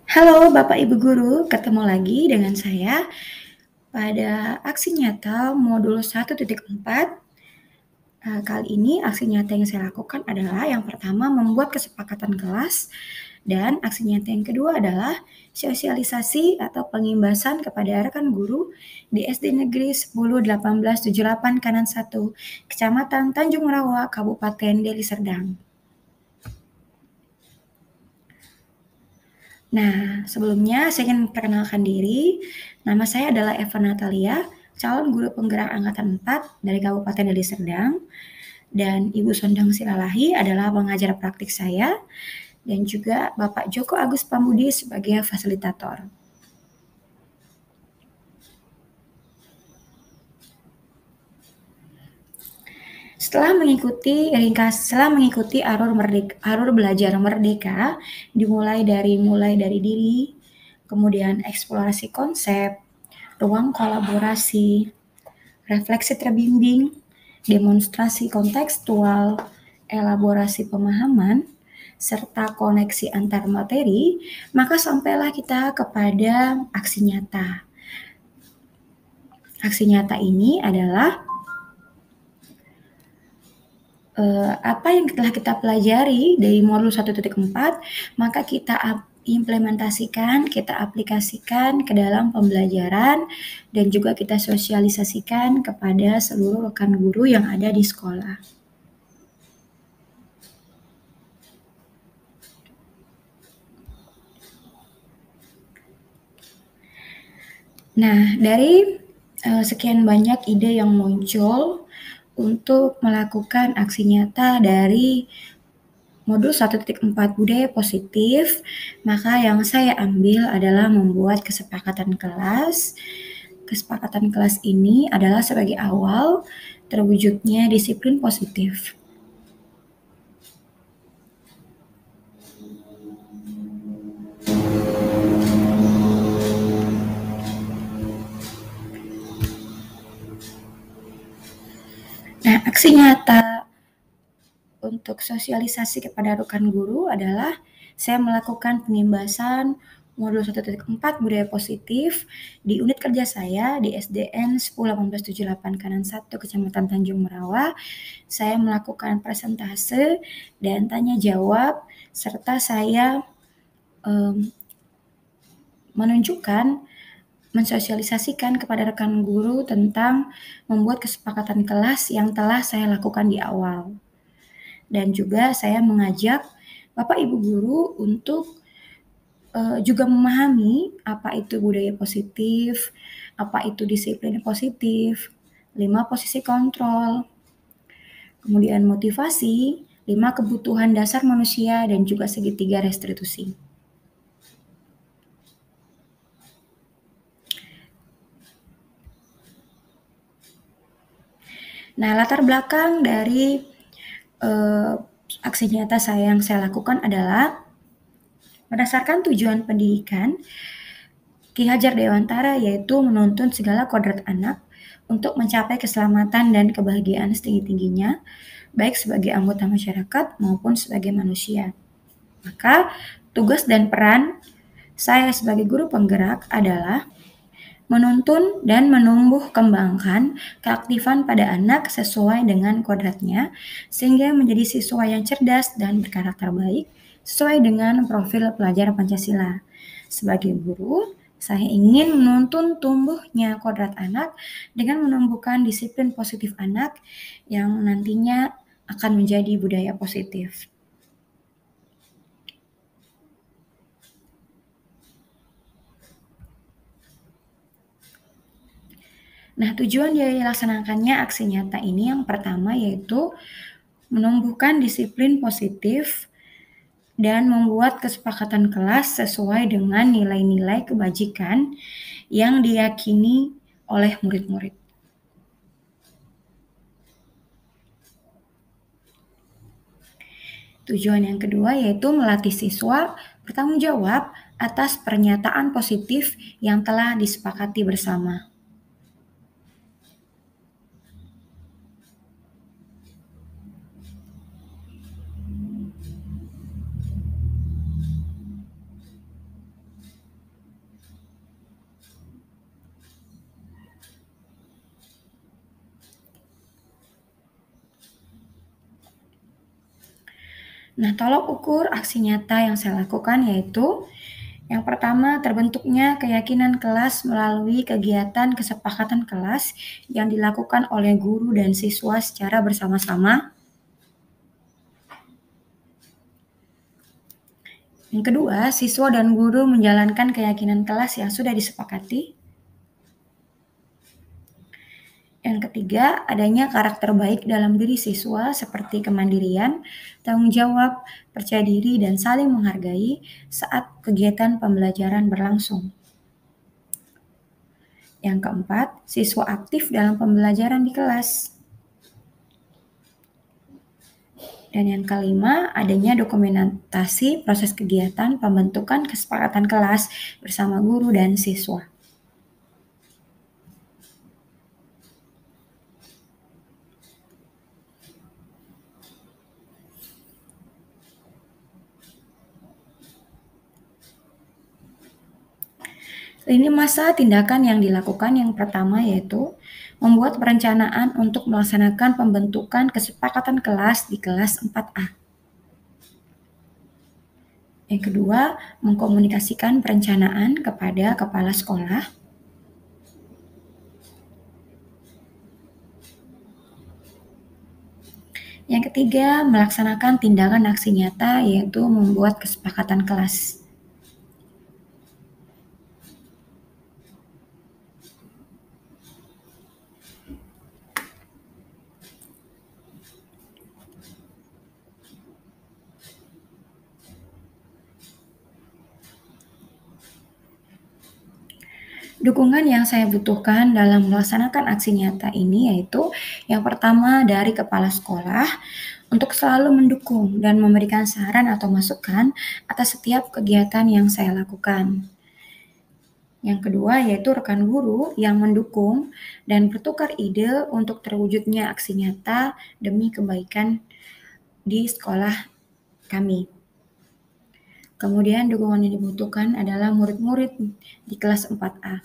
Halo Bapak Ibu Guru, ketemu lagi dengan saya pada aksi nyata modul 1.4. Kali ini aksi nyata yang saya lakukan adalah yang pertama membuat kesepakatan kelas dan aksi nyata yang kedua adalah sosialisasi atau pengimbasan kepada rekan guru di SD Negeri 10 1878 Kanan 1, Kecamatan Tanjung Rawa, Kabupaten Deli Serdang. Nah, sebelumnya saya ingin memperkenalkan diri. Nama saya adalah Eva Natalia, calon guru penggerak angkatan 4 dari Kabupaten Deli Serdang. Dan Ibu Sondang Silalahi adalah pengajar praktik saya, dan juga Bapak Joko Agus Pambudi sebagai fasilitator. Setelah mengikuti alur belajar merdeka, mulai dari diri, kemudian eksplorasi konsep, ruang kolaborasi, refleksi terbimbing, demonstrasi kontekstual, elaborasi pemahaman, serta koneksi antar materi, maka sampailah kita kepada aksi nyata. Aksi nyata ini adalah apa yang telah kita pelajari dari modul 1.4, maka kita implementasikan, kita aplikasikan ke dalam pembelajaran, dan juga kita sosialisasikan kepada seluruh rekan guru yang ada di sekolah. Nah, dari sekian banyak ide yang muncul untuk melakukan aksi nyata dari modul 1.4 budaya positif, maka yang saya ambil adalah membuat kesepakatan kelas. Kesepakatan kelas ini adalah sebagai awal terwujudnya disiplin positif. Nah, aksi nyata untuk sosialisasi kepada rekan guru adalah saya melakukan pengimbasan modul 1.4 budaya positif di unit kerja saya di SDN 101878 Kanan 1 Kecamatan Tanjung Merawa. Saya melakukan presentase dan tanya jawab serta saya mensosialisasikan kepada rekan guru tentang membuat kesepakatan kelas yang telah saya lakukan di awal. Dan juga saya mengajak Bapak Ibu guru untuk juga memahami apa itu budaya positif, apa itu disiplin positif, 5 posisi kontrol, kemudian motivasi, 5 kebutuhan dasar manusia, dan juga segitiga restitusi. Nah, latar belakang dari aksi nyata yang saya lakukan adalah berdasarkan tujuan pendidikan Ki Hajar Dewantara, yaitu menuntun segala kodrat anak untuk mencapai keselamatan dan kebahagiaan setinggi-tingginya, baik sebagai anggota masyarakat maupun sebagai manusia. Maka tugas dan peran saya sebagai guru penggerak adalah menuntun dan menumbuh kembangkan keaktifan pada anak sesuai dengan kodratnya, sehingga menjadi siswa yang cerdas dan berkarakter baik sesuai dengan profil pelajar Pancasila. Sebagai guru, saya ingin menuntun tumbuhnya kodrat anak dengan menumbuhkan disiplin positif anak yang nantinya akan menjadi budaya positif. Nah, tujuan dari dilaksanakannya aksi nyata ini yang pertama yaitu menumbuhkan disiplin positif dan membuat kesepakatan kelas sesuai dengan nilai-nilai kebajikan yang diyakini oleh murid-murid. Tujuan yang kedua yaitu melatih siswa bertanggung jawab atas pernyataan positif yang telah disepakati bersama. Nah, tolok ukur aksi nyata yang saya lakukan yaitu yang pertama, terbentuknya keyakinan kelas melalui kegiatan kesepakatan kelas yang dilakukan oleh guru dan siswa secara bersama-sama. Yang kedua, siswa dan guru menjalankan keyakinan kelas yang sudah disepakati. Yang ketiga, adanya karakter baik dalam diri siswa seperti kemandirian, tanggung jawab, percaya diri, dan saling menghargai saat kegiatan pembelajaran berlangsung. Yang keempat, siswa aktif dalam pembelajaran di kelas. Dan yang kelima, adanya dokumentasi proses kegiatan pembentukan kesepakatan kelas bersama guru dan siswa. Ini masa tindakan yang dilakukan yang pertama yaitu membuat perencanaan untuk melaksanakan pembentukan kesepakatan kelas di kelas 4A. Yang kedua, mengkomunikasikan perencanaan kepada kepala sekolah. Yang ketiga, melaksanakan tindakan aksi nyata yaitu membuat kesepakatan kelas. Dukungan yang saya butuhkan dalam melaksanakan aksi nyata ini yaitu yang pertama dari kepala sekolah untuk selalu mendukung dan memberikan saran atau masukan atas setiap kegiatan yang saya lakukan. Yang kedua yaitu rekan guru yang mendukung dan bertukar ide untuk terwujudnya aksi nyata demi kebaikan di sekolah kami. Kemudian dukungan yang dibutuhkan adalah murid-murid di kelas 4A.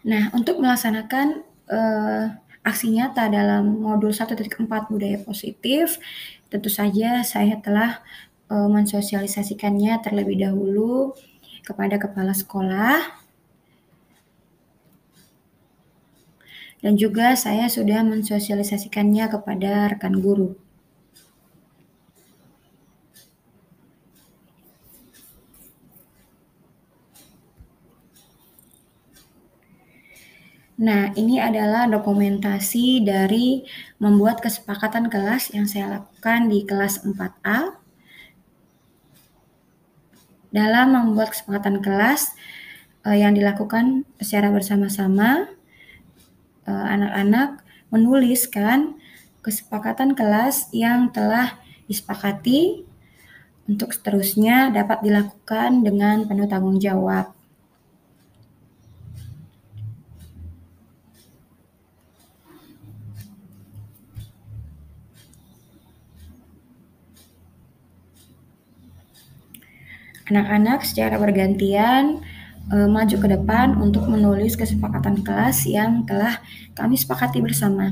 Nah, untuk melaksanakan aksi nyata dalam modul 1.4 budaya positif, tentu saja saya telah mensosialisasikannya terlebih dahulu kepada kepala sekolah, dan juga saya sudah mensosialisasikannya kepada rekan guru. Nah, ini adalah dokumentasi dari membuat kesepakatan kelas yang saya lakukan di kelas 4A. Dalam membuat kesepakatan kelas yang dilakukan secara bersama-sama, anak-anak menuliskan kesepakatan kelas yang telah disepakati untuk seterusnya dapat dilakukan dengan penuh tanggung jawab. Anak-anak secara bergantian maju ke depan untuk menulis kesepakatan kelas yang telah kami sepakati bersama.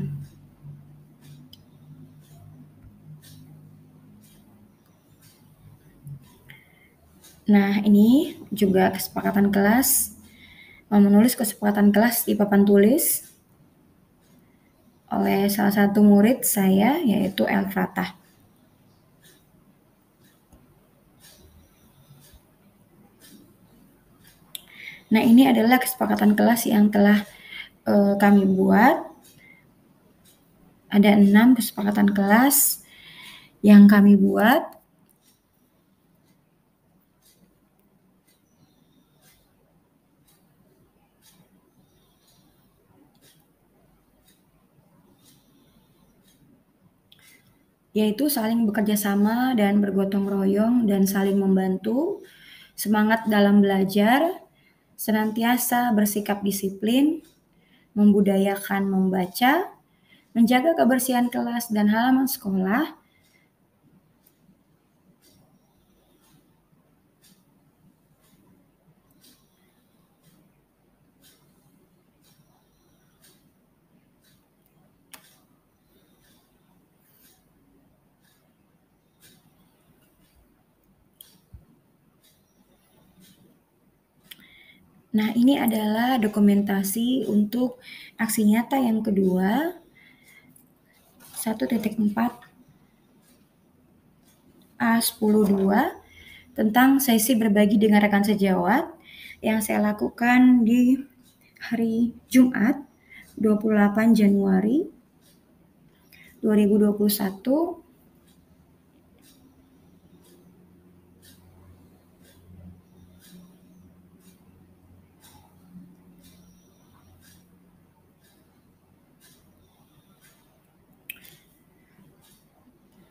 Nah, ini juga kesepakatan kelas, menulis kesepakatan kelas di papan tulis oleh salah satu murid saya, yaitu Elfratah. Nah, ini adalah kesepakatan kelas yang telah kami buat. Ada 6 kesepakatan kelas yang kami buat. Yaitu saling bekerja sama dan bergotong royong dan saling membantu, semangat dalam belajar, senantiasa bersikap disiplin, membudayakan membaca, menjaga kebersihan kelas dan halaman sekolah, Nah, ini adalah dokumentasi untuk aksi nyata yang kedua, 1.4 A102 tentang sesi berbagi dengan rekan sejawat yang saya lakukan di hari Jumat 28 Januari 2021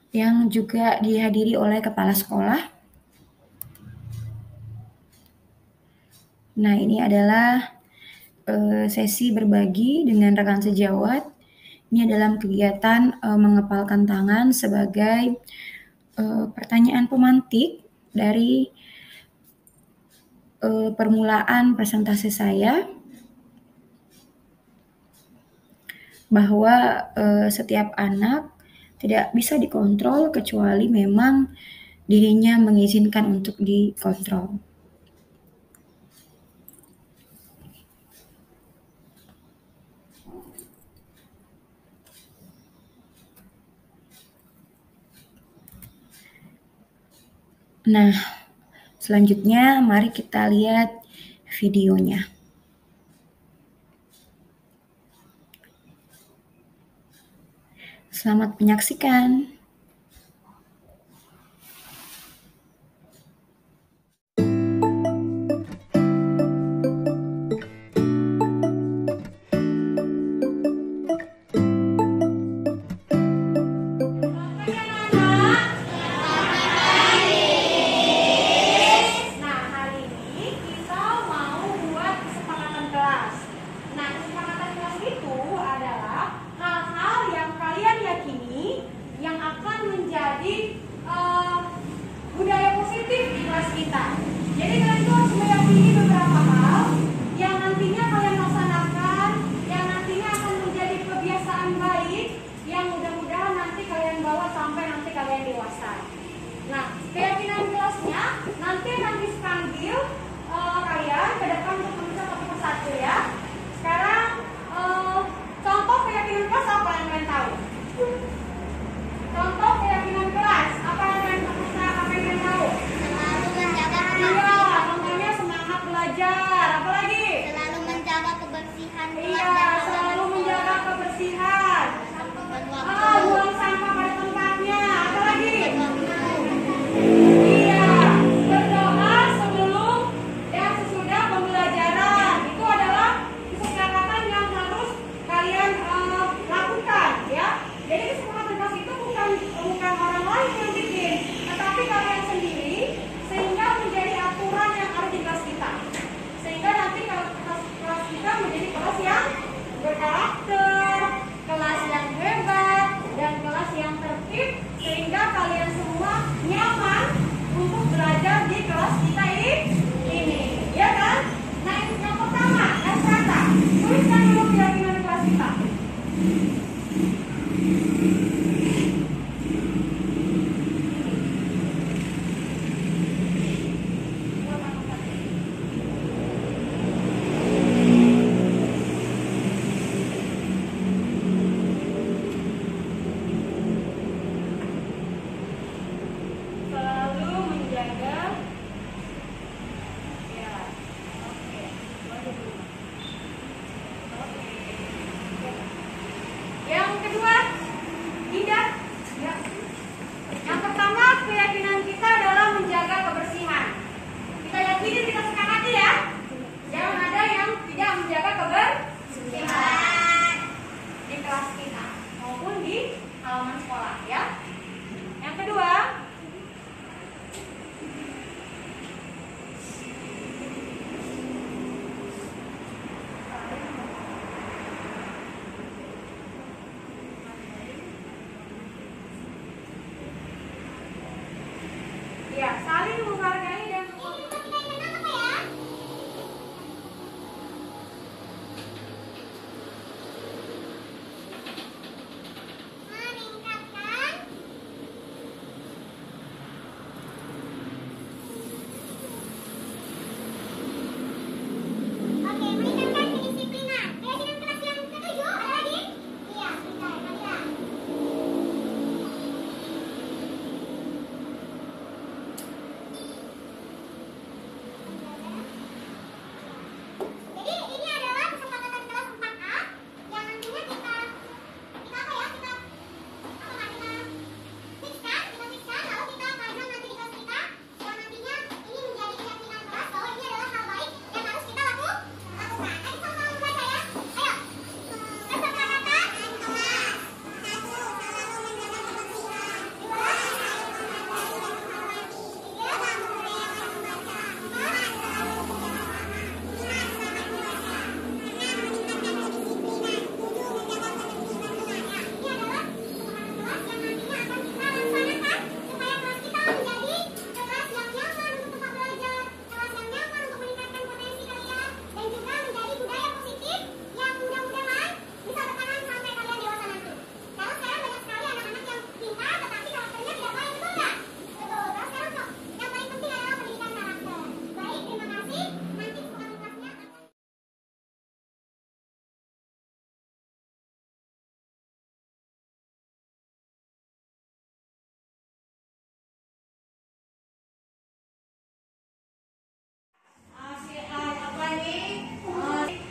yang juga dihadiri oleh kepala sekolah. Nah, ini adalah sesi berbagi dengan rekan sejawat. Ini dalam kegiatan mengepalkan tangan sebagai pertanyaan pemantik dari permulaan presentasi saya, bahwa setiap anak tidak bisa dikontrol kecuali memang dirinya mengizinkan untuk dikontrol. Nah, selanjutnya mari kita lihat videonya. Selamat menyaksikan.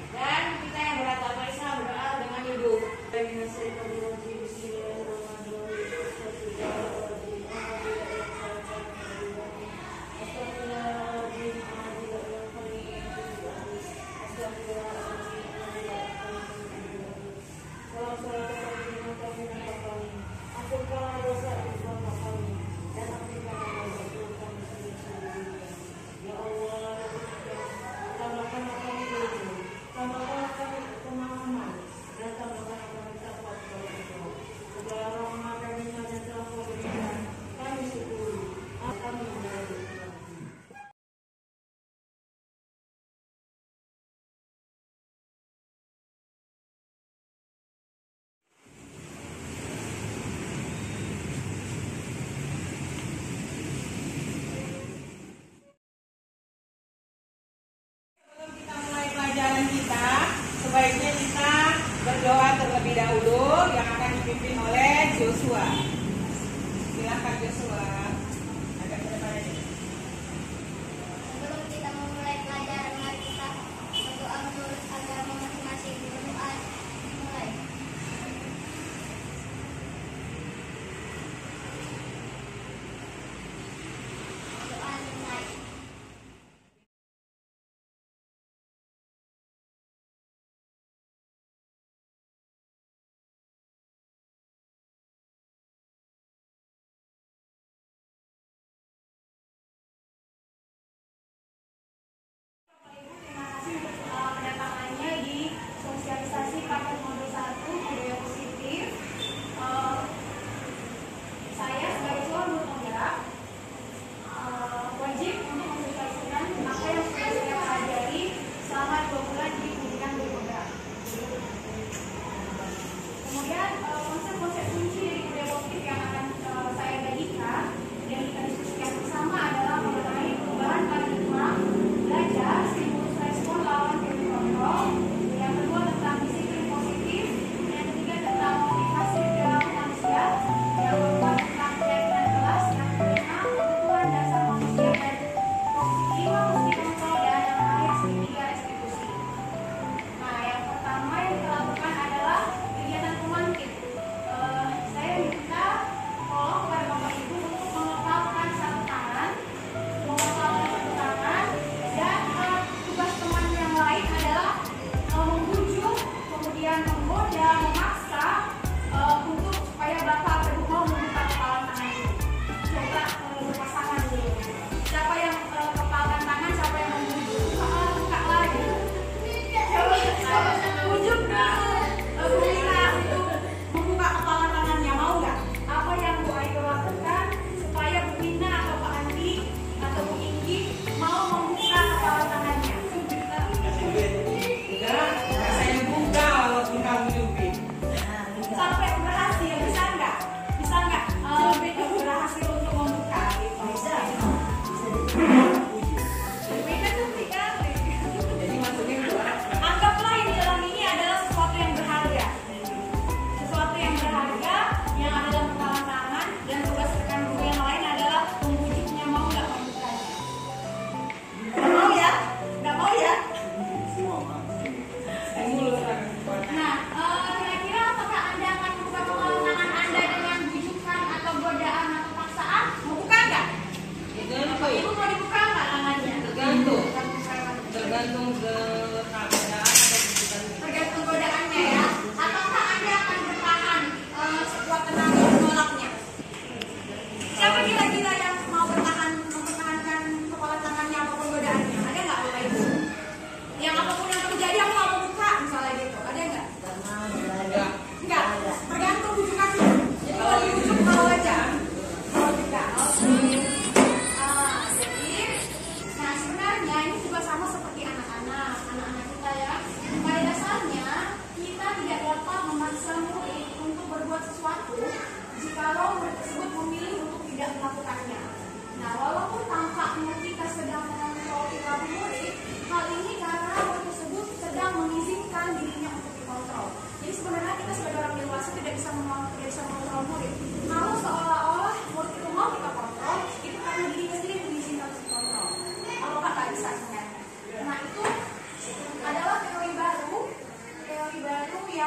Dan kita yang beragama Islam berdoa dengan hidup. Pelajaran kita, sebaiknya kita berdoa terlebih dahulu yang akan dipimpin oleh Joshua. Silakan Joshua.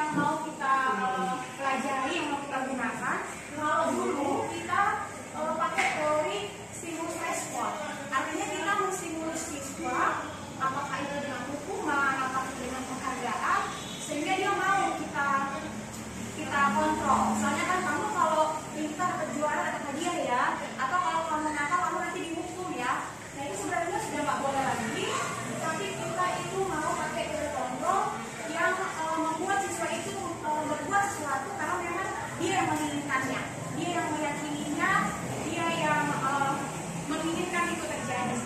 yang mau kita pelajari, yang mau kita gunakan. Kalau dulu kita pakai teori stimulus respon, artinya kita menstimulus siswa, apakah itu dengan hukuman, apakah itu dengan penghargaan, sehingga dia mau kita kontrol. Soalnya kan kamu kalau pintar berjuara dapat hadiah ya, atau kalau kamu nakal kamu nanti dihukum ya. Nah itu sebenarnya sudah nggak boleh lagi, tapi kita itu mau pakai teori kontrol yang membuat siswa itu berbuat sesuatu karena memang dia yang menginginkannya, dia yang meyakininya, dia yang menginginkan itu terjadi.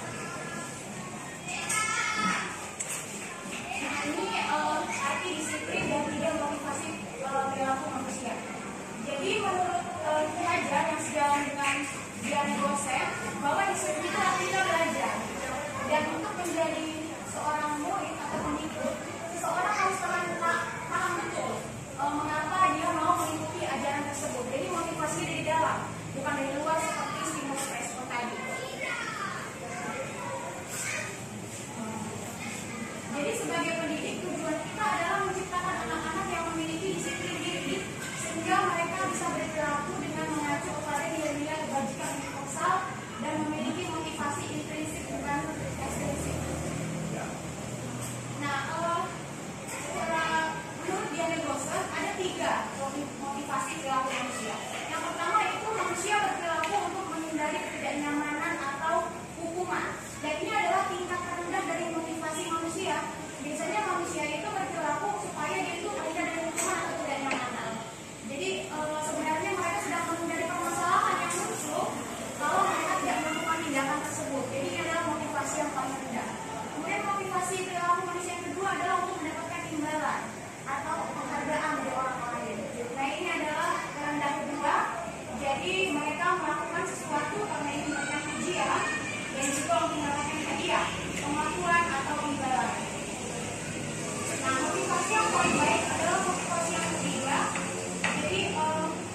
Nah ini arti disiplin dan tidak motivasi perilaku manusia. Jadi menurut Ki Hajar yang sejalan dengan Diane Gosset, bahwa disiplin itu artinya belajar. Dan untuk menjadi seorang murid atau pengikut, seseorang harus paham betul mengapa dia mau mengikuti ajaran tersebut. Jadi motivasinya dari dalam, bukan dari luar seperti stimulus respon tadi. Jadi sebagai pendidik, tujuan kita adalah menciptakan anak-anak yang memiliki disiplin diri, sehingga mereka bisa berperilaku dengan mengacu kepada nilai-nilai kebajikan universal dan memiliki motivasi intrinsik bukan ekstrinsik. Nah, menurut Diane Gosset ada 3 motivasi perilaku manusia. Yang pertama itu manusia berperilaku untuk menghindari ketidaknyamanan atau hukuman. Dan ini adalah tingkat terendah dari motivasi manusia. Biasanya manusia itu berperilaku supaya dia itu terhindar dari hukuman atau ketidaknyamanan. Jadi sebenarnya mereka sedang menghindari permasalahan yang muncul kalau mereka tidak melakukan tindakan tersebut. Jadi ini adalah motivasi yang paling rendah. Kemudian motivasi perilaku manusia yang kedua adalah untuk mendapatkan imbalan atau penghargaan dari orang lain. Nah ini adalah rendah kedua. Jadi mereka melakukan sesuatu karena ingin mendapatkan pujian dan juga untuk mendapatkan hadiah, pengakuan atau imbalan. Nah motivasi yang paling baik adalah motivasi yang ketiga. Jadi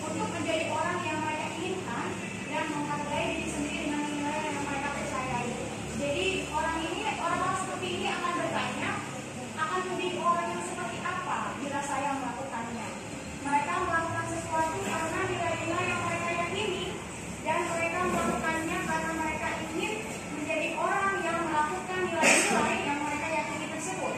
untuk menjadi orang yang mereka inginkan dan menghargai diri sendiri dengan nilai yang mereka percayai. Jadi orang-orang seperti ini akan bertanya, akan menjadi orang yang seperti apa bila saya melakukannya. Mereka melakukan sesuatu karena nilai-nilai yang mereka yakini, dan mereka melakukannya karena mereka ingin menjadi orang yang melakukan nilai-nilai yang mereka yakini tersebut.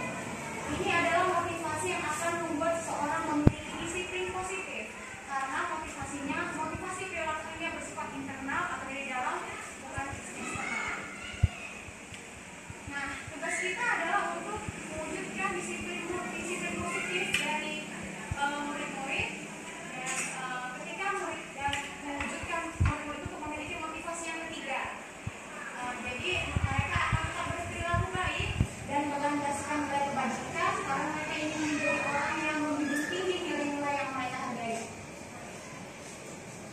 Ini adalah motivasi yang akan membuat seseorang memiliki disiplin positif, karena motivasi perilakunya bersifat internal atau dari dalam, bukan eksternal. Nah, tugas kita adalah untuk mewujudkan disiplin positif dari murid-murid, dan ketika mewujudkan murid-murid itu memiliki motivasi yang ketiga. Jadi mereka akan tetap berperilaku baik dan berlandaskan nilai kebajikan karena mereka ingin menjadi orang yang menjunjung tinggi nilai-nilai yang mereka hargai.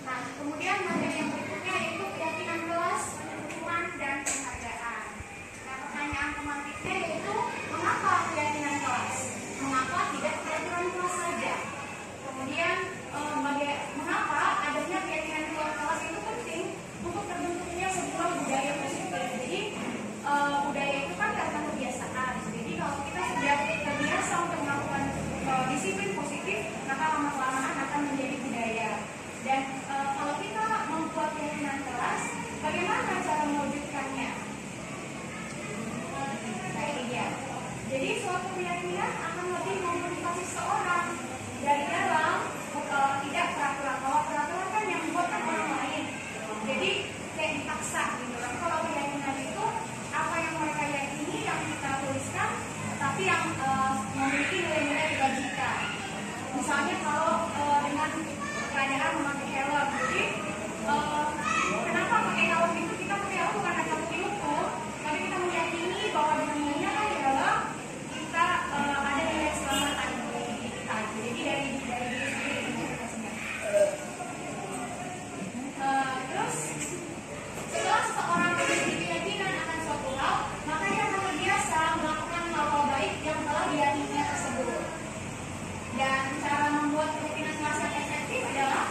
Nah, kemudian materi yang berikutnya yaitu keyakinan kelas, hukuman, dan penghargaan. Nah, pertanyaan pemantiknya yaitu mengapa keyakinan kelas? Mengapa tidak peraturan kelas saja? Kemudian mengapa adanya keyakinan kelas itu penting untuk terbentuknya sebuah budaya positif. Jadi budaya itu kan karena kebiasaan. Jadi kalau kita sudah terbiasa untuk melakukan disiplin positif, maka lama-kelamaan akan menjadi budaya. Dan kalau kita membuat keyakinan kelas, bagaimana cara mewujudkannya? Nah ini dia. Jadi suatu keyakinan akan lebih memotivasi seseorang dari dalam, tidak peraturan. Kalau peraturan kan yang membuatkan orang lain. Jadi kayak dipaksa gitu kan. Kalau keyakinan itu apa yang mereka yakini yang kita tuliskan, tapi yang memiliki nilai-nilai kebajikan. Misalnya kalau dengan keadaan memakai helm, jadi kenapa pakai helm itu? Kita pakai helm bukan hanya untuk dihukum, tapi kita meyakini bahwa dengan pakai helm kita ada nilai keselamatan bagi kita. Jadi dari diri sendiri motivasinya. Terus setelah seseorang memiliki keyakinan akan suatu hal, maka dia akan terbiasa melakukan hal-hal baik yang telah diyakininya tersebut. Dan cara membuat keyakinan kelas yang efektif adalah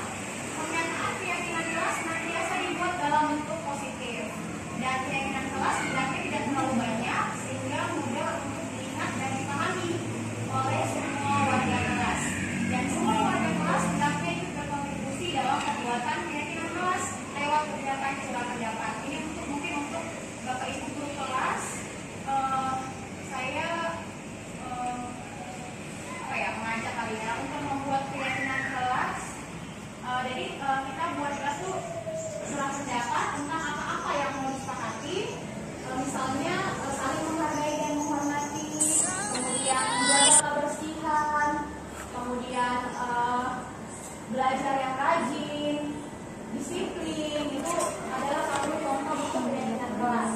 kemudian belajar yang rajin, disiplin, itu adalah satu contoh bentuk pendidikan kelas.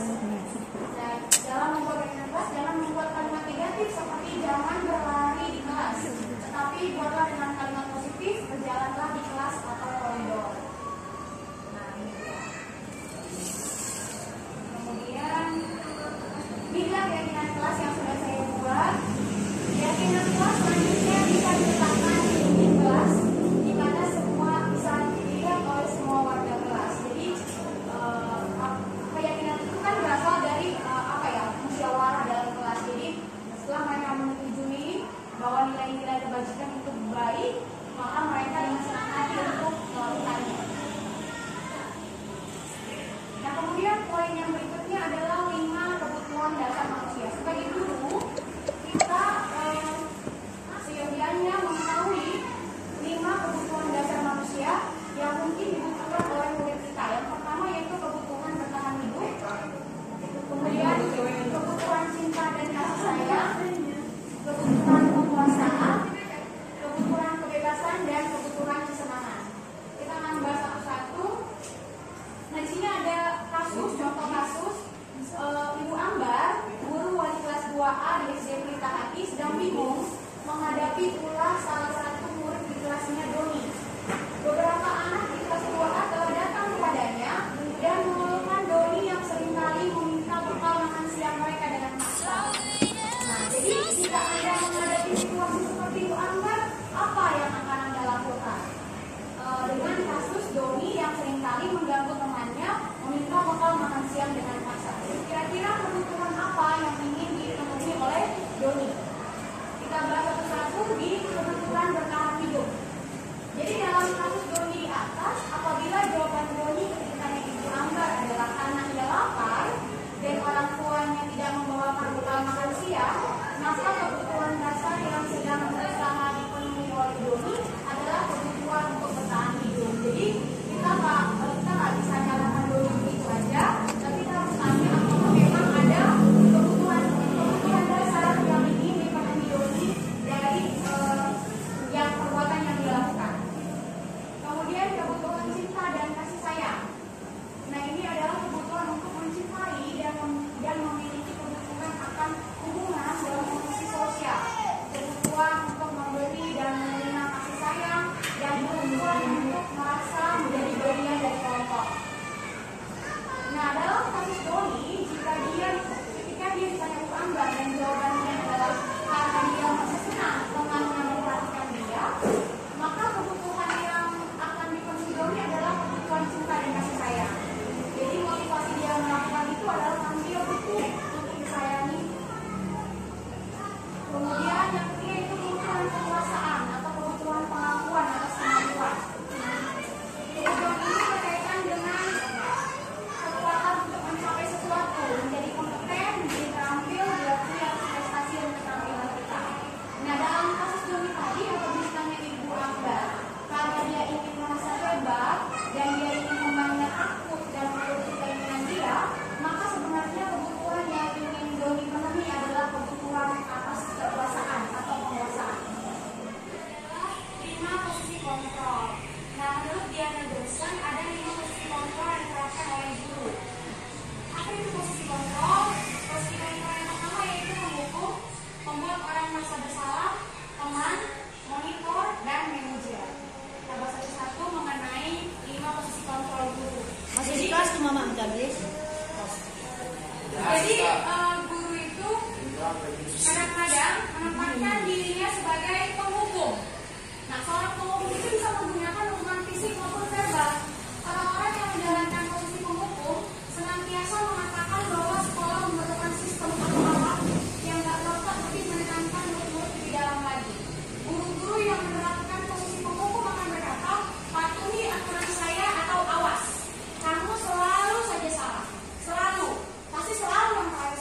Dan dalam membuat pendidikan kelas, jangan membuat kalimat negatif seperti jangan berlari di kelas, tetapi buatlah dengan kalimat positif, berjalanlah di kelas atau koridor. Nah, ini dia. Kemudian inilah keyakinan kelas yang sudah saya buat. Keyakinan kelas selanjutnya bisa diletakkan di dinding kelas, di mana semua bisa dilihat oleh semua warga kelas. Jadi keyakinan itu kan berasal dari musyawarah dalam kelas. Jadi setelah mereka menyetujui bahwa nilai-nilai kebajikan itu baik, maka mereka dengan senang hati untuk melakukannya. Nah, kemudian poin yang berikutnya adalah 5 kebutuhan dasar manusia. Sebagai guru, kita seyogianya mengetahui 5 kebutuhan dasar manusia yang mungkin dibutuhkan oleh murid kita. Yang pertama yaitu kebutuhan bertahan hidup, kemudian kebutuhan cinta dan kasih sayang, kebutuhan penguasaan, kebutuhan kebebasan, dan kebutuhan kesenangan. Kita akan bahas satu-satu. Nah, di sini ada kasus, contoh kasus. Ibu Ambar, guru wali kelas 2A di SD Pelita Hati, sedang bingung menghadapi ulah salah satu murid di kelasnya, Doni. Beberapa anak di kelas 2A telah datang kepadanya dan mengeluhkan Doni yang seringkali meminta bekal makan siang mereka dengan paksa. Nah, jadi jika Anda menghadapi situasi seperti Ibu Ambar, apa yang akan Anda lakukan? Dengan kasus Doni yang seringkali mengganggu temannya meminta bekal makan siang dengan paksa. Kira-kira kebutuhan apa yang ingin dipenuhi oleh Doni? Kita bahas satu-satu di kebutuhan bertahan hidup. Jadi dalam kasus Doni di atas, apabila jawaban Doni ketika Ibu Ambar adalah karena ia lapar dan orang tuanya tidak membawakan bekal makan siang, maka kebutuhan dasar yang sedang berusaha dipenuhi oleh Doni adalah kebutuhan untuk bertahan hidup. Jadi kita nggak bisa nyalakan Doni begitu aja, tapi kita harus tanya apakah memang ada kebutuhan dasar yang ingin dipenuhi Doni dari yang perbuatan yang dilakukan. Kemudian kebutuhan cinta dan kasih sayang. Nah, ini adalah kebutuhan untuk mencintai dan memiliki kebutuhan akan hubungan dalam kondisi sosial. Kebutuhan untuk memberi dan menerima kasih sayang, dan kebutuhan untuk merasa menjadi bagian dari kelompok. Nah, dalam kasus Doni, ketika dia ditanya Bu Ambar dan jawabannya adalah karena dia masih senang temannya memperhatikan dia, maka kebutuhan yang akan dipenuhi Doni adalah kebutuhan cinta dan kasih sayang. Jadi motivasi dia melakukan itu adalah karena dia butuh untuk disayangi. Kemudian yang ketiga itu kebutuhan kekuasaan atau kebutuhan pengakuan atas kemampuan. Kebutuhan ini berkaitan dengan kekuatan untuk mencapai sesuatu, menjadi kompeten, menjadi terampil, diakui atas prestasi dan keterampilan kita. Nah, dalam kasus Doni tadi, apabila ditanya Ibu Ambar, karena dia ingin merasa hebat dan dia ingin membangun akut dan menuruti keinginan dia, maka sebenarnya kebutuhan yang ingin Doni penuhi adalah kebutuhan atas kekuasaan atau penguasaan. 5 posisi kontrol. Nah, menurut Diana Gerson ada 5 posisi kontrol yang diterapkan oleh guru. Apa itu posisi kontrol? Posisi kontrol yang pertama yaitu menghukum, membuat orang merasa bersalah, teman, monitor, dan manajer. Kita bahas satu-satu mengenai 5 posisi kontrol guru. Masih di kelas tuh Mama Cabris. Jadi guru itu kadang-kadang menempatkan dirinya sebagai penghukum. Nah, seorang penghukum itu bisa menggunakan hukuman fisik maupun verbal. Orang-orang yang menjalankan posisi penghukum senantiasa mengatakan bahwa sekolah memerlukan sistem pengawasan yang nggak lepas tapi menekankan murid-murid lebih dalam lagi. Guru-guru yang menerapkan posisi penghukum akan berkata, patuhi aturan saya atau awas. Kamu selalu saja salah. Selalu. Pasti selalu yang paling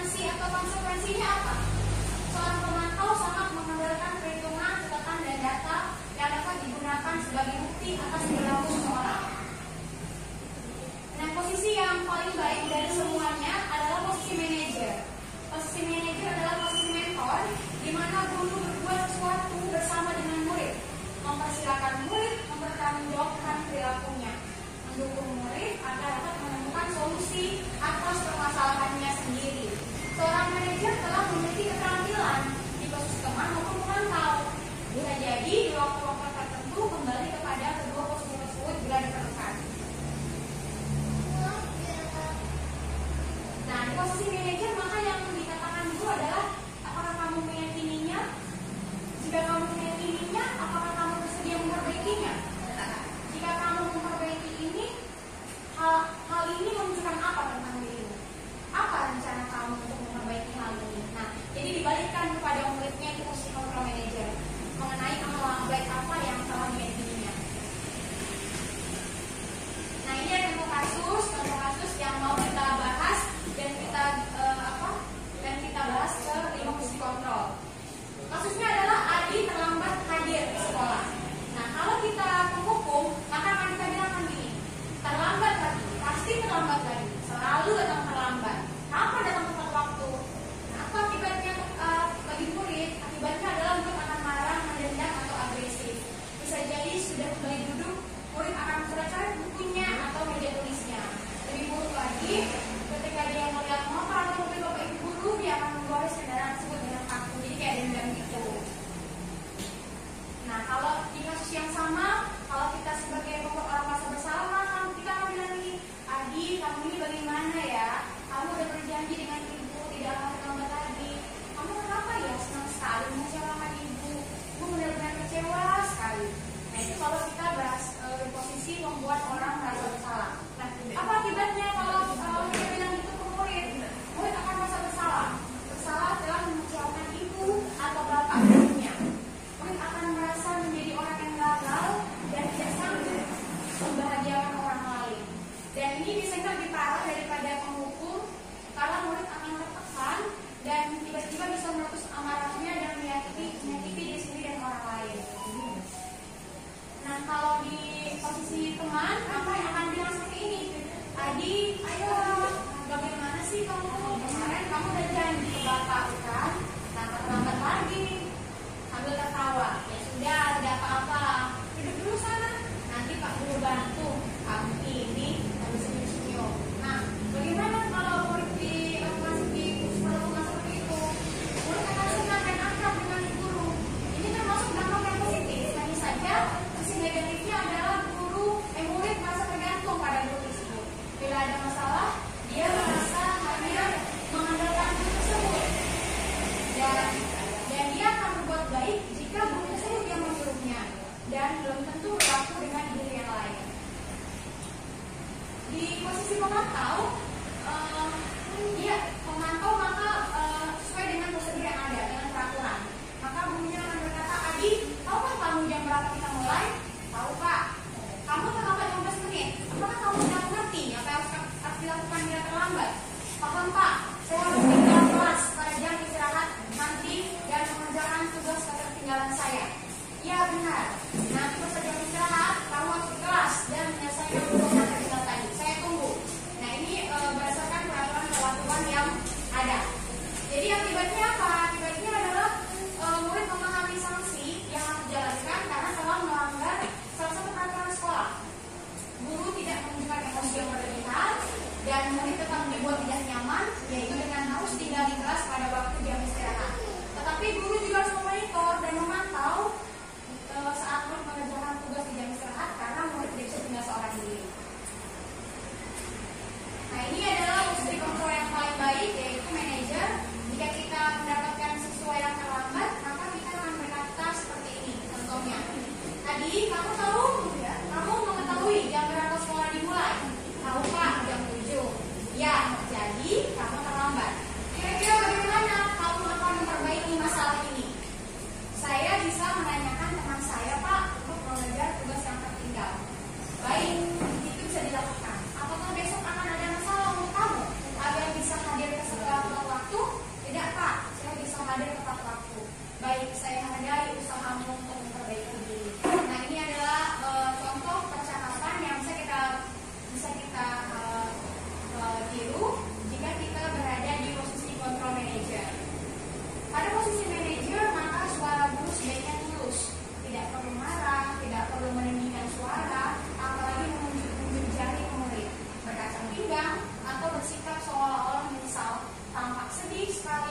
sanksi atau konsekuensinya apa? Seorang pemantau sangat mengandalkan perhitungan, catatan, dan data yang dapat digunakan sebagai bukti atas perilaku seseorang. Dan posisi yang paling baik dari semuanya adalah posisi manajer. Posisi manajer adalah posisi mentor, di mana guru berbuat sesuatu bersama dengan murid, mempersilakan murid mempertanggungjawabkan perilakunya, mendukung murid agar dapat menemukan solusi atas permasalahannya sendiri. Seorang manajer telah memiliki keterampilan di posisi teman maupun pemantau. Bisa jadi di waktu-waktu tertentu kembali kepada kedua posisi tersebut bila diperlukan.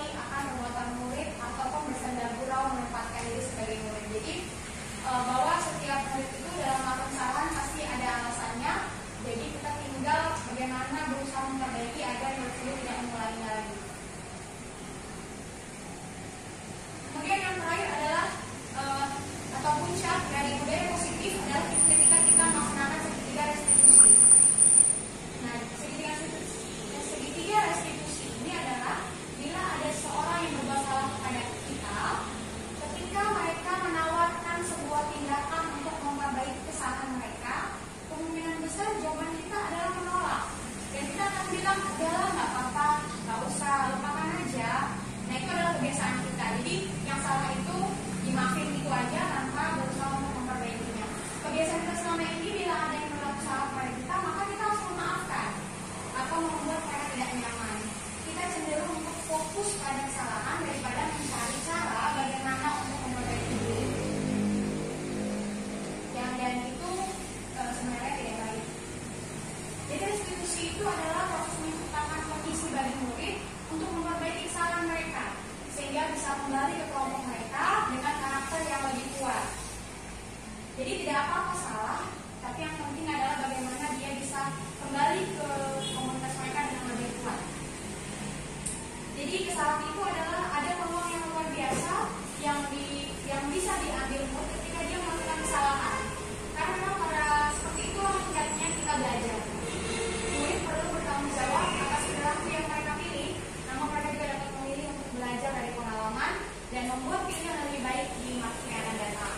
sekali akan perbuatan murid ataupun bersenda gurau menempatkan diri sebagai murid. Jadi bahwa setiap murid itu dalam melakukan kesalahan pasti ada alasannya. Jadi kita tinggal bagaimana berusaha memperbaiki agar murid itu tidak mengulangi lagi. Kemudian yang terakhir adalah atau puncak dari budaya positif adalah ketika kita melaksanakan segitiga restitusi. Nah, segitiga restitusi ini adalah bila ada seorang yang berbuat salah kepada kita, ketika mereka menawarkan sebuah tindakan untuk memperbaiki kesalahan mereka, kemungkinan besar jawaban kita adalah menolak. Dan kita akan bilang, udahlah nggak apa-apa, nggak usah, lupakan aja. Nah, itu adalah kebiasaan kita. Jadi yang salah itu dimaafin itu aja tanpa berusaha untuk memperbaikinya. Kebiasaan kita selama ini bila ada yang berlaku salah kepada kita, maka kita harus memaafkan atau membuat mereka tidak nyaman. Kita cenderung untuk fokus pada kesalahan daripada mencari cara bagaimana untuk memperbaiki diri. Dan itu sebenarnya tidak baik. Jadi restitusi itu adalah proses menciptakan kondisi bagi murid untuk memperbaiki kesalahan mereka, sehingga bisa kembali ke kelompok mereka dengan karakter yang lebih kuat. Jadi tidak apa-apa salah, tapi yang penting adalah bagaimana dia bisa kembali ke komunitas mereka dengan lebih kuat. Jadi kesalahan itu adalah ada peluang yang luar biasa yang bisa diambil murid ketika dia melakukan kesalahan. Karena memang pada seperti itu hakikatnya kita belajar. Murid perlu bertanggung jawab atas perilaku yang mereka pilih, namun mereka juga dapat memilih untuk belajar dari pengalaman dan membuat pilihan lebih baik di masa yang akan datang.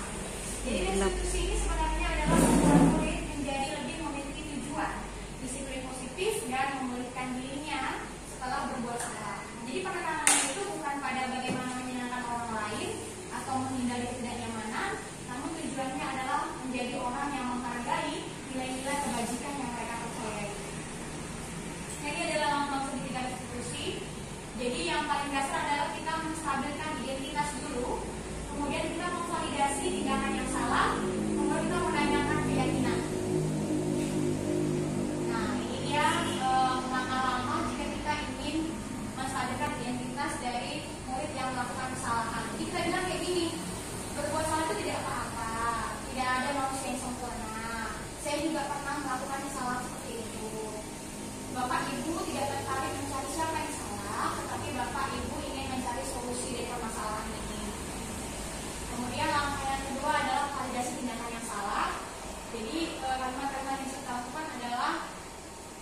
Jadi restitusi ini sebenarnya adalah membuat murid menjadi lebih memiliki tujuan, disiplin positif dan memulihkan dirinya setelah berbuat salah. Jadi penekanannya itu bukan pada bagaimana menyenangkan orang lain atau menghindari ketidaknyamanan, namun tujuannya adalah menjadi orang yang menghargai nilai-nilai kebajikan yang mereka percayai. Nah, ini adalah lambang segitiga restitusi. Jadi yang paling dasar adalah kita menstabilkan identitas dulu, kemudian kita memvalidasi tindakan yang salah, kemudian kita menanyakan keyakinan. Nah, ini dia langkah-langkah jika kita ingin menstabilkan identitas dari murid yang melakukan kesalahan. Jadi kita bilang kayak gini, berbuat salah itu tidak apa-apa, tidak ada manusia yang sempurna. Saya juga pernah melakukan kesalahan seperti itu. Bapak Ibu tidak tertarik mencari siapa yang salah, tetapi Bapak Ibu ingin mencari solusi dari permasalahan ini. Kemudian langkah yang kedua adalah validasi tindakan yang salah. Jadi kalimat-kalimat yang saya lakukan adalah,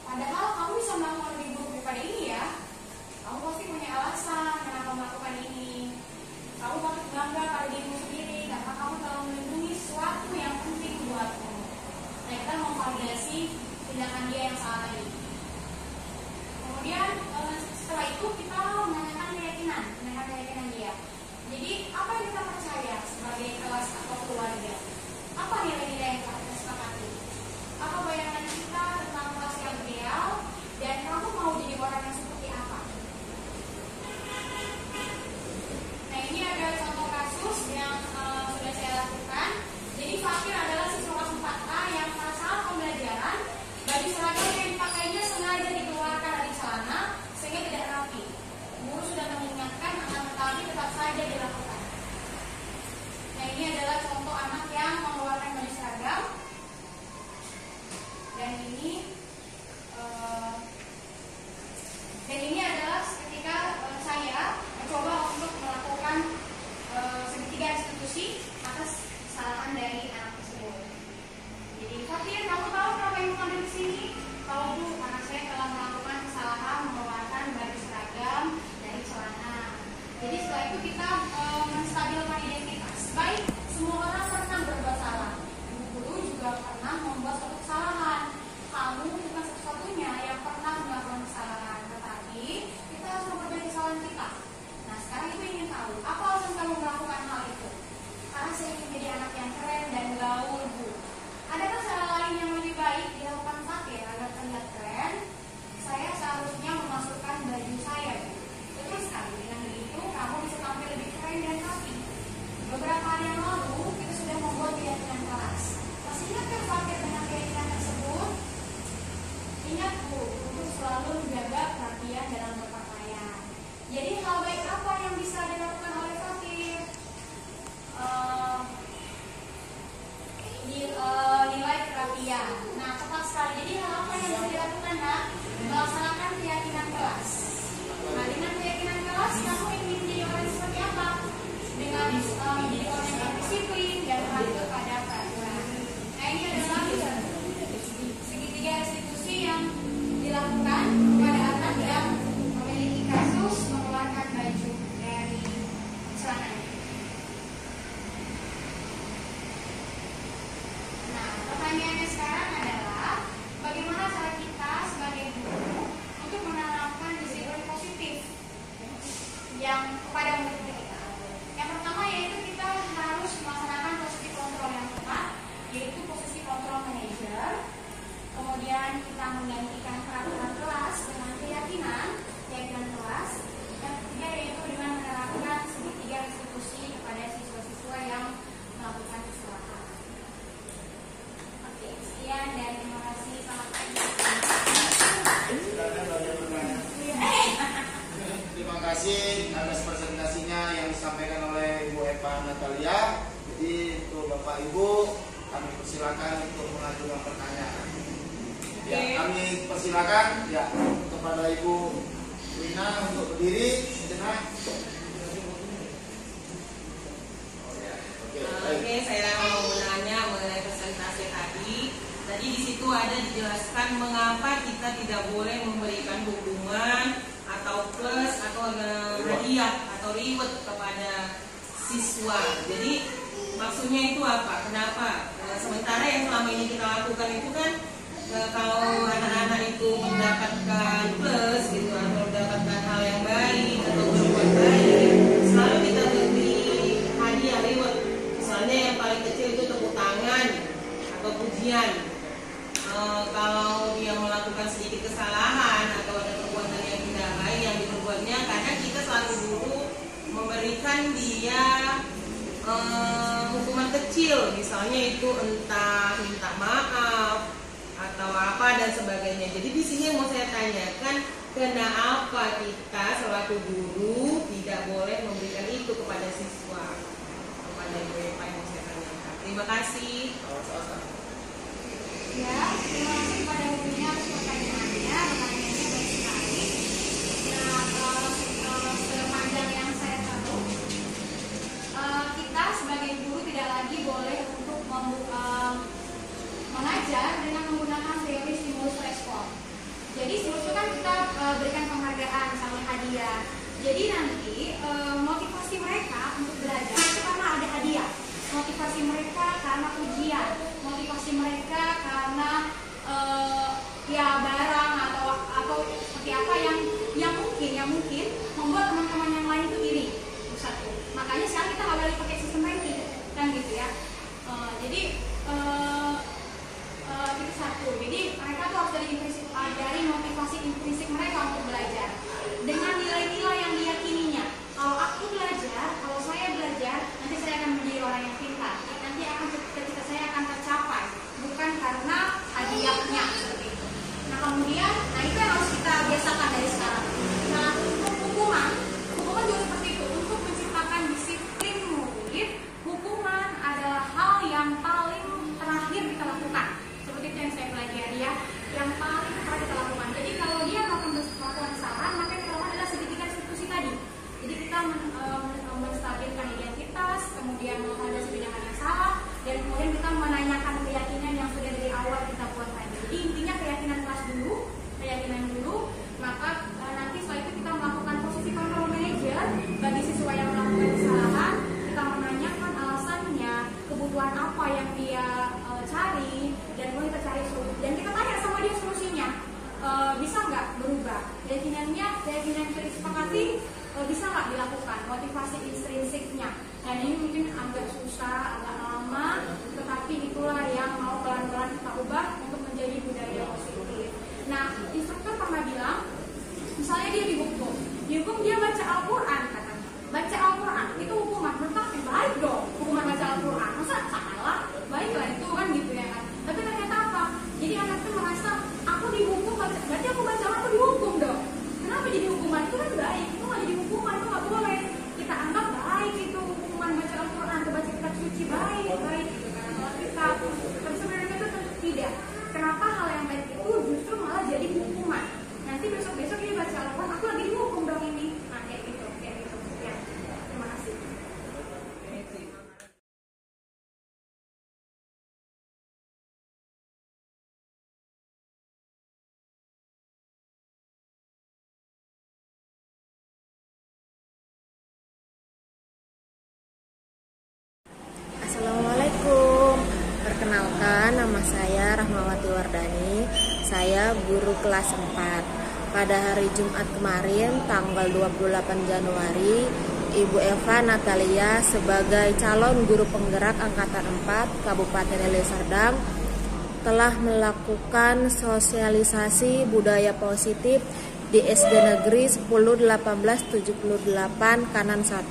padahal kamu bisa melakukan lebih buruk daripada ini ya. Kamu pasti punya alasan kenapa melakukan ini. Kamu patut bangga pada dirimu sendiri karena kamu telah melindungi sesuatu yang penting buatmu. Nah, kita memvalidasi tindakan dia yang salah tadi. Kemudian setelah itu kita menanyakan keyakinan dia. Jadi apa yang kita percaya sebagai kelas atau keluarga? Apa nilai-nilai yang kita sepakati? Apa bayangan kita tentang kelas yang ideal? Dan kamu mau jadi orang yang seperti apa? Nah, ini ada contoh kasus yang sudah saya lakukan. Jadi Fakir adalah siswa kelas 4A yang pada saat pembelajaran baju seragam yang dipakainya sengaja dikeluarkan dari celana sehingga tidak rapi. Guru sudah mengingatkan, akan tetapi tetap saja dilakukan. Nah, ini adalah contoh anak yang mengeluarkan baju seragam. Dan ini adalah ketika saya mencoba untuk melakukan segitiga restitusi atas kesalahan dari anak tersebut. Jadi, Fatir, kamu tahu kenapa ibu ambil di sini? Tahu Bu, karena saya telah melakukan kesalahan mengeluarkan baju seragam dari celana. Jadi setelah itu kita menstabilkan identitas. Baik, semua orang pernah berbuat salah. Guru juga pernah membuat suatu kesalahan. Kamu bukan satu-satunya yang pernah melakukan kesalahan, tetapi kita harus memperbaiki kesalahan kita. Nah, sekarang ibu ingin tahu, apa alasan kamu melakukan hal itu? Karena saya ingin menjadi anak yang keren dan gaul, Bu. Adakah cara lain yang lebih baik dilakukan Fakir agar terlihat keren? Saya seharusnya memasukkan baju saya, Bu. Betul sekali, dengan begitu kamu bisa tampil lebih keren dan rapi. Beberapa hari yang lalu, kita sudah yang kepada murid kita. Yang pertama yaitu kita harus melaksanakan posisi kontrol yang tepat, yaitu posisi kontrol manajer. Kemudian kita menggantikan peraturan kelas dengan keyakinan kelas. Yang ketiga yaitu dengan menerapkan segitiga restitusi kepada siswa-siswa yang melakukan kesalahan. Oke, sekian dan terima kasih. Selamat pagi. Terima kasih atas presentasinya yang disampaikan oleh Ibu Eva Natalia. Jadi untuk Bapak Ibu kami persilakan untuk mengajukan pertanyaan. Ya, kami persilakan ya kepada Ibu Wina untuk berdiri sejenak. Oke, saya mau menanya mengenai presentasi tadi. Tadi di situ ada dijelaskan mengapa kita tidak boleh memberikan hukuman atau plus atau hadiah atau reward kepada siswa. Jadi maksudnya itu apa? Kenapa? Sementara yang selama ini kita lakukan itu kan kalau anak-anak itu mendapatkan plus gitu atau mendapatkan hal yang baik atau berbuat baik, selalu kita beri hadiah reward. Misalnya yang paling kecil itu tepuk tangan atau pujian. Kalau dia melakukan sedikit kesalahan atau ada perbuatan yang tidak baik yang diperbuatnya, karena kita selalu dulu memberikan dia hukuman kecil, misalnya itu entah minta maaf atau apa dan sebagainya. Jadi di sini yang mau saya tanyakan, kenapa kita selaku guru tidak boleh memberikan itu kepada siswa? Kepada Ibu Eva yang saya tanyakan. Terima kasih. Ya, terima kasih kepada ibunya atas pertanyaannya. Pertanyaannya baik sekali. Nah, sepanjang yang saya tahu, kita sebagai guru tidak lagi boleh untuk mengajar dengan menggunakan teori stimulus respon. Jadi stimulus itu kan kita berikan penghargaan, misalnya hadiah. Jadi nanti motivasi mereka untuk belajar itu karena ada hadiah. Motivasi mereka karena ujian, motivasi mereka karena ya barang atau seperti apa yang mungkin membuat teman-teman yang lain itu iri. Itu satu. Makanya sekarang kita nggak boleh pakai sistem ranking, kan gitu ya. Jadi itu satu. Jadi mereka tuh harus dari motivasi intrinsik mereka untuk belajar dengan nilai-nilai yang diyakininya. Kalau aku belajar, kalau saya belajar, nanti saya akan menjadi orang yang pintar. Nanti cita-cita saya akan tercapai, bukan karena hadiahnya seperti itu. Nah kemudian, itu yang harus kita biasakan dari sekarang. Nah untuk hukuman juga seperti itu. Untuk menciptakan disiplin murid, hukuman adalah hal yang paling terakhir kita lakukan. Seperti itu yang saya pelajari ya, yang paling terakhir kita lakukan. Jadi kalau dia melakukan kesalahan, maka yang kita lakukan adalah segitiga restitusi tadi. Jadi kita menstabilkan identitas, kemudian menghadapi tindakan yang salah, dan kemudian kita menanyakan keyakinan yang sudah dari awal kita buat tadi. Jadi intinya keyakinan dulu, maka nanti setelah itu kita melakukan posisi kontrol manager bagi siswa yang melakukan kesalahan. Kita menanyakan alasannya, kebutuhan apa yang dia cari, dan kemudian kita cari solusi. Dan kita tanya sama dia solusinya, bisa nggak berubah? Keyakinan yang disepakati bisa nggak dilakukan, motivasi intrinsiknya. Dan ini mungkin agak susah, agak lama, tetapi itulah yang mau pelan-pelan kita ubah untuk menjadi budaya positif. Nah, instruktur pernah bilang, misalnya dia dihukum dia baca Al-Quran katanya. Baca Al-Quran itu hukuman, menurut baik dong, hukuman baca Al-Quran. Masa salah? Baiklah itu kan gitu ya kan. Tapi ternyata apa? Jadi anak itu merasa, aku dihukum, berarti aku baca aku dihukum dong. Kenapa jadi hukuman? Itu kan baik, itu nggak jadi hukuman, itu nggak boleh. Kita anggap baik itu hukuman baca Al-Quran, baca kitab suci baik gitu kan. Kalau kita, tapi sebenarnya itu tidak. Kenapa hal yang baik itu justru malah jadi hukuman? Nanti besok-besok dia baca Al-Quran, aku lagi dihukum dong ini. Nah kayak gitu. Ya, terima kasih. Assalamualaikum. Perkenalkan, nama saya Rahmawati Wardani. Saya guru kelas 4. pada hari Jumat kemarin tanggal 28 Januari, Ibu Eva Natalia sebagai calon guru penggerak Angkatan 4 Kabupaten Deli Serdang telah melakukan sosialisasi budaya positif di SD Negeri 10.1878 Kanan 1.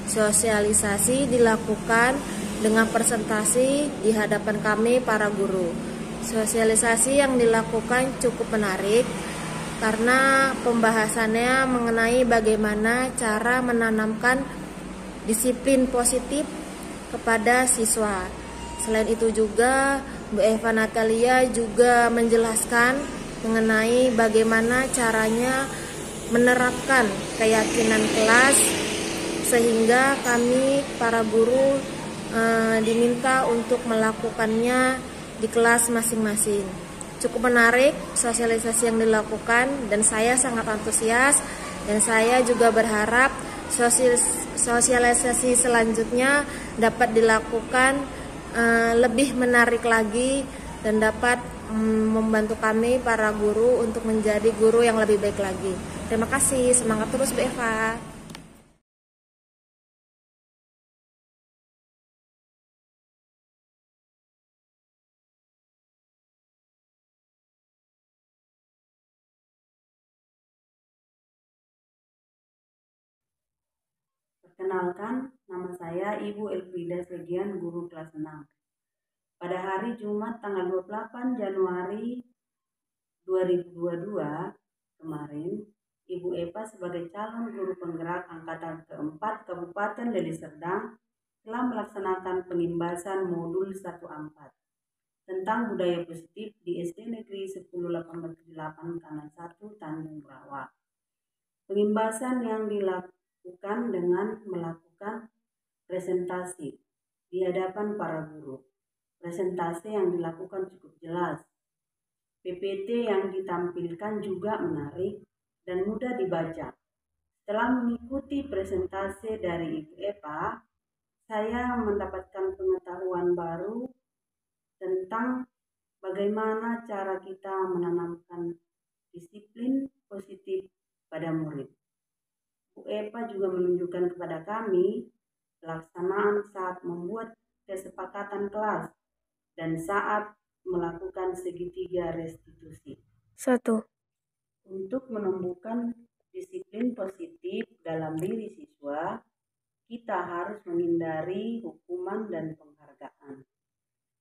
Sosialisasi dilakukan dengan presentasi di hadapan kami para guru. Sosialisasi yang dilakukan cukup menarik karena pembahasannya mengenai bagaimana cara menanamkan disiplin positif kepada siswa. Selain itu juga Bu Eva Natalia juga menjelaskan mengenai bagaimana caranya menerapkan keyakinan kelas sehingga kami para guru diminta untuk melakukannya di kelas masing-masing. Cukup menarik sosialisasi yang dilakukan dan saya sangat antusias, dan saya juga berharap sosialisasi selanjutnya dapat dilakukan lebih menarik lagi dan dapat membantu kami para guru untuk menjadi guru yang lebih baik lagi. Terima kasih, semangat terus Bu Eva. Perkenalkan, nama saya Ibu Elfrida Segian, guru kelas 6. Pada hari Jumat tanggal 28 Januari 2022 kemarin, Ibu Eva sebagai calon guru penggerak Angkatan ke-4 Kabupaten Deli Serdang telah melaksanakan pengimbasan modul 1A4 tentang budaya positif di SD Negeri 10.1878 Kanan 1 Tanjung Rawa. Pengimbasan yang dilakukan dengan melakukan presentasi di hadapan para guru. Presentasi yang dilakukan cukup jelas. PPT yang ditampilkan juga menarik dan mudah dibaca. Setelah mengikuti presentasi dari Ibu Eva, saya mendapatkan pengetahuan baru tentang bagaimana cara kita menanamkan disiplin positif pada murid. Bu Eva juga menunjukkan kepada kami pelaksanaan saat membuat kesepakatan kelas dan saat melakukan segitiga restitusi. 1. Untuk menumbuhkan disiplin positif dalam diri siswa, kita harus menghindari hukuman dan penghargaan.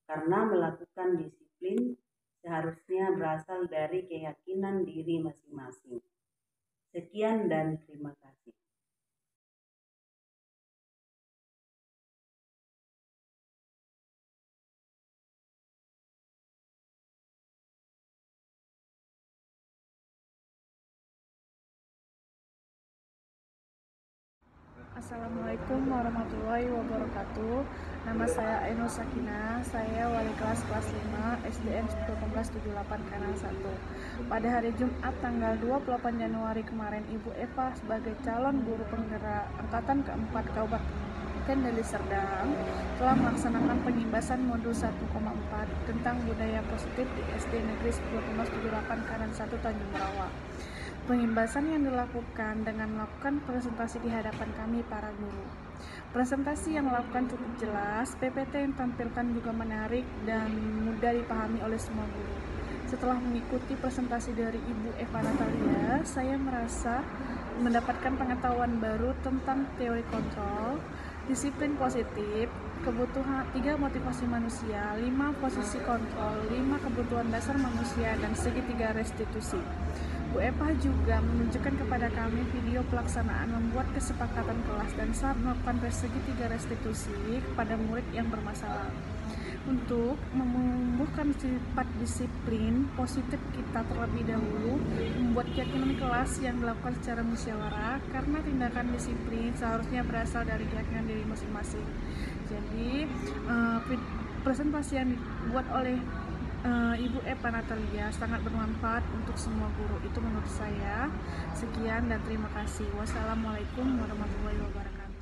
Karena melakukan disiplin seharusnya berasal dari keyakinan diri masing-masing. Sekian dan terima kasih. Assalamualaikum warahmatullahi wabarakatuh. Nama saya Ainul Sakinah. Saya wali kelas 5 SDN 1878 Kanan 1. Pada hari Jumat tanggal 28 Januari kemarin, Ibu Eva sebagai calon guru penggerak Angkatan ke-4 Kabupaten Deli Serdang telah melaksanakan pengimbasan modul 1,4 tentang budaya positif di SD Negeri 10.1878 Kanan 1 Tanjung Rawa. Pengimbasan yang dilakukan dengan melakukan presentasi di hadapan kami para guru. Presentasi yang dilakukan cukup jelas, PPT yang tampilkan juga menarik dan mudah dipahami oleh semua guru. Setelah mengikuti presentasi dari Ibu Eva Natalia, saya merasa mendapatkan pengetahuan baru tentang teori kontrol, disiplin positif, kebutuhan 3 motivasi manusia, 5 posisi kontrol, 5 kebutuhan dasar manusia, dan segitiga restitusi. Bu Eva juga menunjukkan kepada kami video pelaksanaan membuat kesepakatan kelas dan saat melakukan segitiga restitusi kepada murid yang bermasalah. Untuk menumbuhkan sifat disiplin positif kita terlebih dahulu, membuat keyakinan kelas yang dilakukan secara musyawarah, karena tindakan disiplin seharusnya berasal dari keyakinan diri masing-masing. Jadi presentasi yang dibuat oleh Ibu Eva Natalia sangat bermanfaat untuk semua guru. Itu menurut saya. Sekian dan terima kasih. Wassalamualaikum warahmatullahi wabarakatuh.